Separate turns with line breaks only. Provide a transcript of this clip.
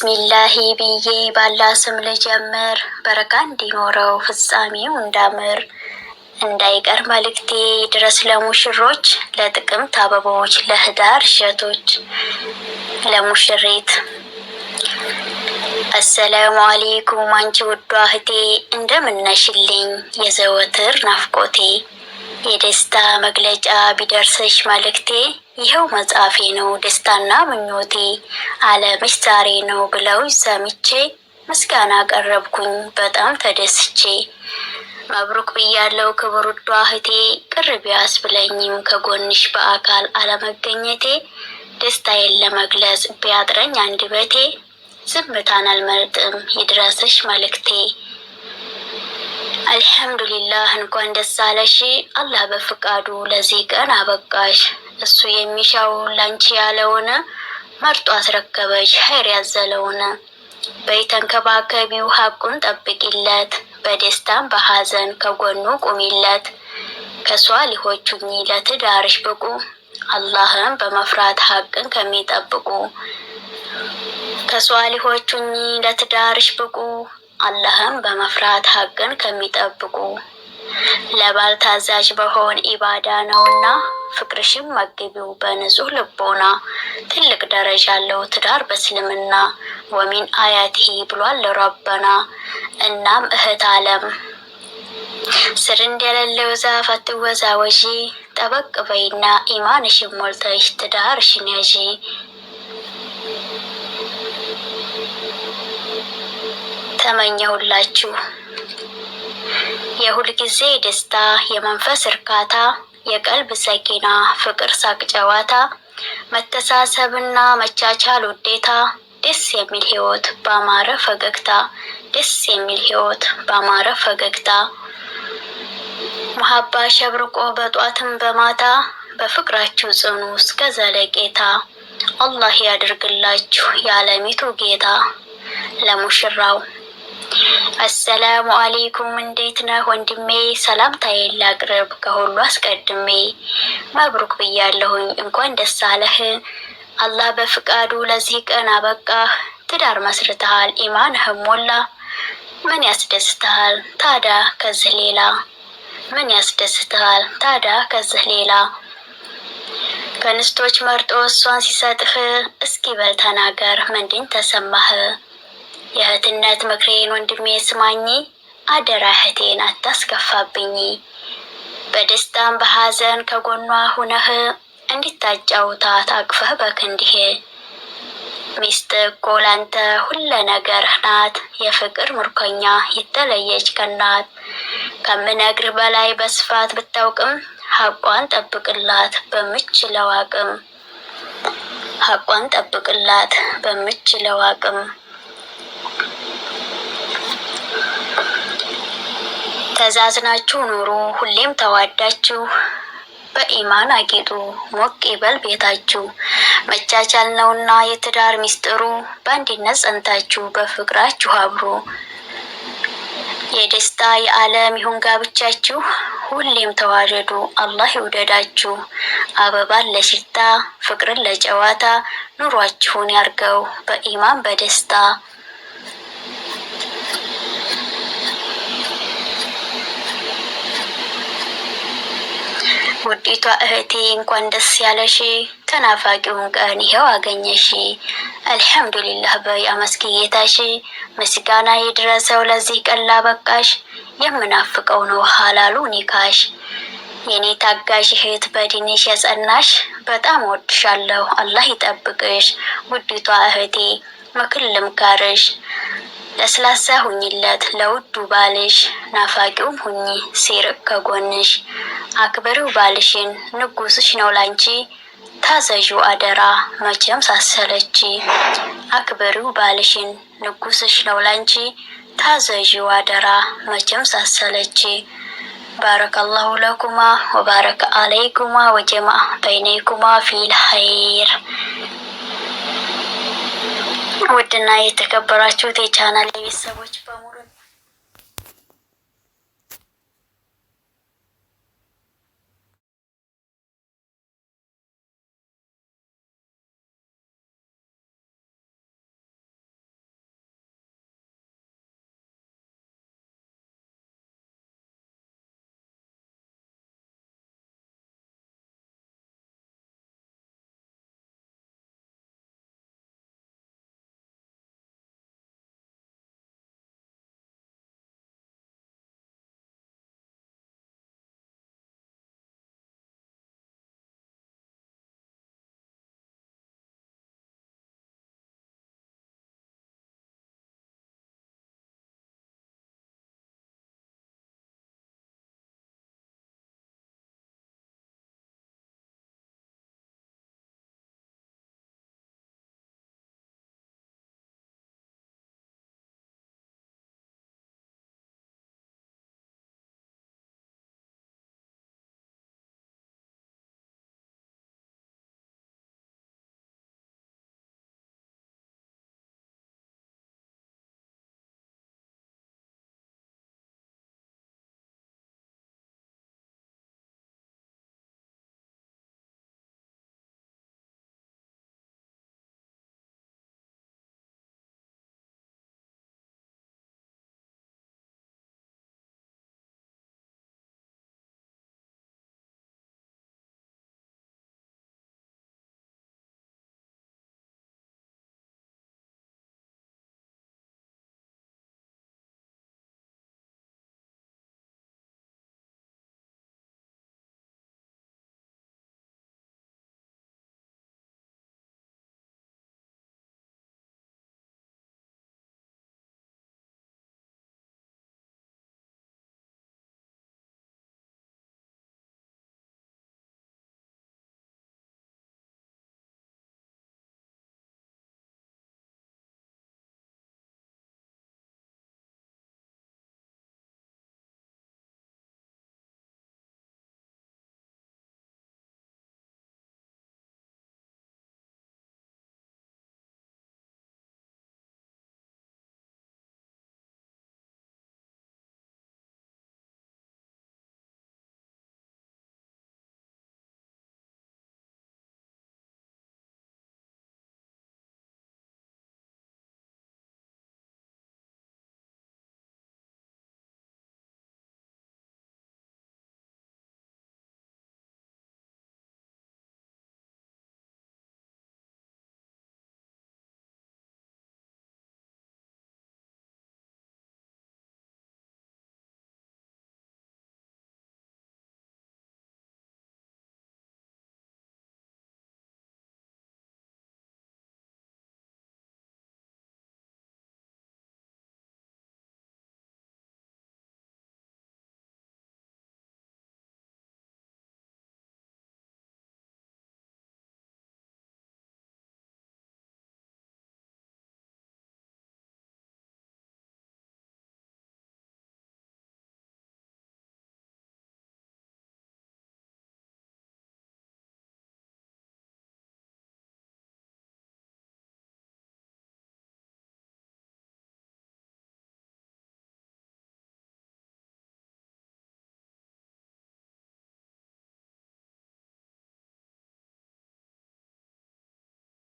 ቢስሚላሂ ብዬ ባላ ስም ልጀምር፣ በረካ እንዲኖረው ፍጻሜው እንዳምር። እንዳይቀር መልእክቴ ድረስ ለሙሽሮች፣ ለጥቅምት አበቦች፣ ለህዳር እሸቶች፣ ለሙሽሪት። አሰላሙ አሌይኩም አንቺ ውዷ እህቴ፣ እንደምነሽልኝ የዘወትር ናፍቆቴ። የደስታ መግለጫ ቢደርስሽ መልእክቴ፣ ይኸው መጻፌ ነው ደስታና ምኞቴ። ዓለምሽ ዛሬ ነው ብለው ሰምቼ፣ ምስጋና ቀረብኩኝ በጣም ተደስቼ። መብሩክ ብያለው ክብር ውዷ እህቴ፣ ቅር ቢያስብለኝም ከጎንሽ በአካል አለመገኘቴ። ደስታዬን ለመግለጽ ቢያጥረኝ አንደበቴ፣ ዝምታን አልመርጥም ይድረስሽ መልእክቴ። አልሐምዱሊላህ እንኳን ደስ አለሽ፣ አላህ በፍቃዱ ለዚህ ቀን አበቃሽ። እሱ የሚሻው ላንቺ ያለውን መርጦ አስረከበሽ ኸይር ያዘለውን። በይተንከባከቢው ሀቁን ጠብቂለት፣ በደስታም በሐዘን ከጎኑ ቁሚለት። ከሷሊሆች ሁኚ ለትዳርሽ ብቁ፣ አላህን በመፍራት ሀቅን ከሚጠብቁ። ከሷሊሆች ሁኚ ለትዳርሽ ብቁ፣ አላህን በመፍራት ሀቅን ከሚጠብቁ። ለባል ታዛዥ በሆን ኢባዳ ነውና፣ ፍቅርሽም መግቢው በንጹህ ልቦና። ትልቅ ደረጃ አለው ትዳር በእስልምና፣ ወሚን አያቲሂ ብሏል ረበና። እናም እህት ዓለም ስር እንደሌለው ዛፍ አትወዛወዢ፣ ጠበቅ በይና ኢማንሽን ሞልተሽ ትዳርሽን ያዢ። ተመኘሁላችሁ የሁል ጊዜ ደስታ፣ የመንፈስ እርካታ፣ የቀልብ ሰኪና፣ ፍቅር ሳቅ ጨዋታ፣ መተሳሰብና መቻቻል ውዴታ። ደስ የሚል ህይወት ባማረ ፈገግታ፣ ደስ የሚል ህይወት ባማረ ፈገግታ። መሀባ ሸብርቆ በጧትም በማታ፣ በፍቅራችሁ ጽኑ እስከ ዘለቄታ። አላህ ያድርግላችሁ የዓለሚቱ ጌታ። ለሙሽራው አሰላሙ አሌይኩም እንዴት ነህ ወንድሜ፣ ሰላምታዬን ላቅርብ ከሁሉ አስቀድሜ። መብሩክ ብያለሁኝ እንኳን ደስ አለህ፣ አላህ በፍቃዱ ለዚህ ቀን አበቃህ። ትዳር መስርተሃል ኢማንህም ሞላ፣ ምን ያስደስትሃል ታዳ ከዚህ ሌላ? ምን ያስደስትሃል ታዳ ከዚህ ሌላ? ከንስቶች መርጦ እሷን ሲሰጥህ፣ እስኪ በል ተናገር ምንድን ተሰማህ? የእህትነት ምክሬን ወንድሜ ስማኝ፣ አደራ እህቴን አታስከፋብኝ። በደስታም በሐዘን ከጎኗ ሁነህ፣ እንዲታጫውታት አቅፈህ በክንድህ። ሚስት እኮ ላንተ ሁለ ነገርህ ናት፣ የፍቅር ምርኮኛ የተለየች ከናት። ከምነግርህ በላይ በስፋት ብታውቅም፣ ሀቋን ጠብቅላት በምችለው አቅም። ሀቋን ጠብቅላት በምችለው አቅም። ተዛዝናችሁ ኑሩ ሁሌም ተዋዳችሁ፣ በኢማን አጊጡ ሞቅ ይበል ቤታችሁ። መቻቻል ነውና የትዳር ሚስጥሩ፣ በአንድነት ጸንታችሁ በፍቅራችሁ አብሩ። የደስታ የዓለም ይሁን ጋብቻችሁ፣ ሁሌም ተዋደዱ አላህ ይውደዳችሁ። አበባን ለሽታ ፍቅርን ለጨዋታ፣ ኑሯችሁን ያርገው በኢማን በደስታ። ውዲቷ እህቴ እንኳን ደስ ያለሽ፣ ተናፋቂውን ቀን ይኸው አገኘሽ። አልሐምዱሊላህ በይ አመስግኝ ጌታሽ፣ ምስጋና ይድረሰው ለዚህ ቀን ላበቃሽ። የምናፍቀው ነው ሀላሉ ኒካሽ። የኔ ታጋሽ እህት በዲንሽ የጸናሽ፣ በጣም ወድሻለሁ አላህ ይጠብቅሽ። ውዲቷ እህቴ ምክር ልምከርሽ፣ ለስላሳ ሁኝለት ለውዱ ባልሽ። ናፋቂውም ሁኚ ሲርቅ ከጎንሽ፣ አክብሪው ባልሽን ንጉስሽ ነው ላንቺ። ታዘዡ አደራ መቼም ሳሰለች፣ አክብሪው ባልሽን ንጉስሽ ነው ላንቺ። ታዘዡ አደራ መቼም ሳሰለች። ባረከላሁ ለኩማ ወባረከ አለይኩማ ወጀማ በይነይኩማ ፊል ኸይር። ውድና የተከበራችሁት የቻናል ቤተሰቦች በሙሉ